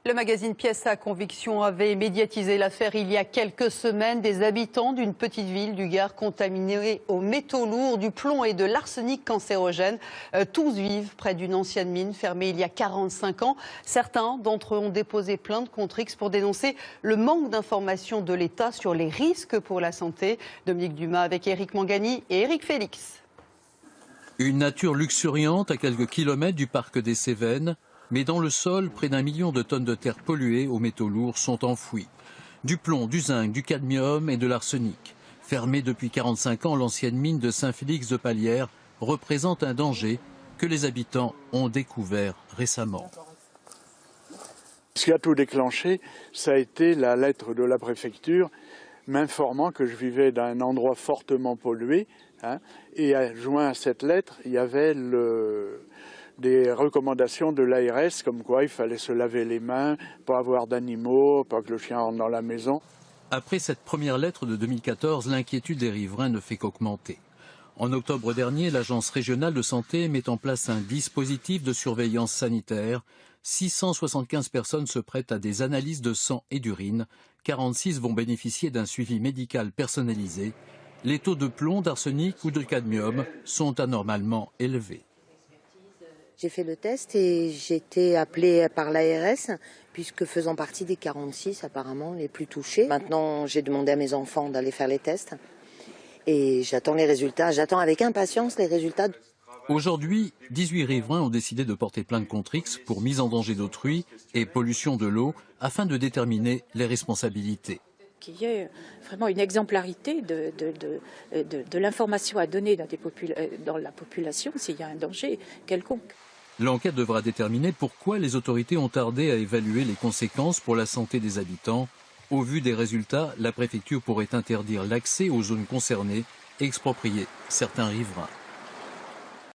Le magazine Pièces à conviction avait médiatisé l'affaire il y a quelques semaines. Des habitants d'une petite ville du Gard contaminés aux métaux lourds, du plomb et de l'arsenic cancérogène. Tous vivent près d'une ancienne mine fermée il y a 45 ans. Certains d'entre eux ont déposé plainte contre X pour dénoncer le manque d'informations de l'État sur les risques pour la santé. Dominique Dumas avec Éric Mangani et Éric Félix. Une nature luxuriante à quelques kilomètres du parc des Cévennes. Mais dans le sol, près d'1 million de tonnes de terre polluées aux métaux lourds sont enfouies. Du plomb, du zinc, du cadmium et de l'arsenic. Fermée depuis 45 ans, l'ancienne mine de Saint-Félix-de-Palières représente un danger que les habitants ont découvert récemment. Ce qui a tout déclenché, ça a été la lettre de la préfecture m'informant que je vivais dans un endroit fortement pollué. Et joint à cette lettre, il y avait des recommandations de l'ARS, comme quoi il fallait se laver les mains, pas avoir d'animaux, pas que le chien rentre dans la maison. Après cette première lettre de 2014, l'inquiétude des riverains ne fait qu'augmenter. En octobre dernier, l'Agence régionale de santé met en place un dispositif de surveillance sanitaire. 675 personnes se prêtent à des analyses de sang et d'urine. 46 vont bénéficier d'un suivi médical personnalisé. Les taux de plomb, d'arsenic ou de cadmium sont anormalement élevés. J'ai fait le test et j'ai été appelée par l'ARS, puisque faisant partie des 46 apparemment les plus touchés. Maintenant, j'ai demandé à mes enfants d'aller faire les tests et j'attends les résultats. J'attends avec impatience les résultats. Aujourd'hui, 18 riverains ont décidé de porter plainte contre X pour mise en danger d'autrui et pollution de l'eau afin de déterminer les responsabilités. Qu'il y ait vraiment une exemplarité de l'information à donner dans la population s'il y a un danger quelconque. L'enquête devra déterminer pourquoi les autorités ont tardé à évaluer les conséquences pour la santé des habitants. Au vu des résultats, la préfecture pourrait interdire l'accès aux zones concernées et exproprier certains riverains.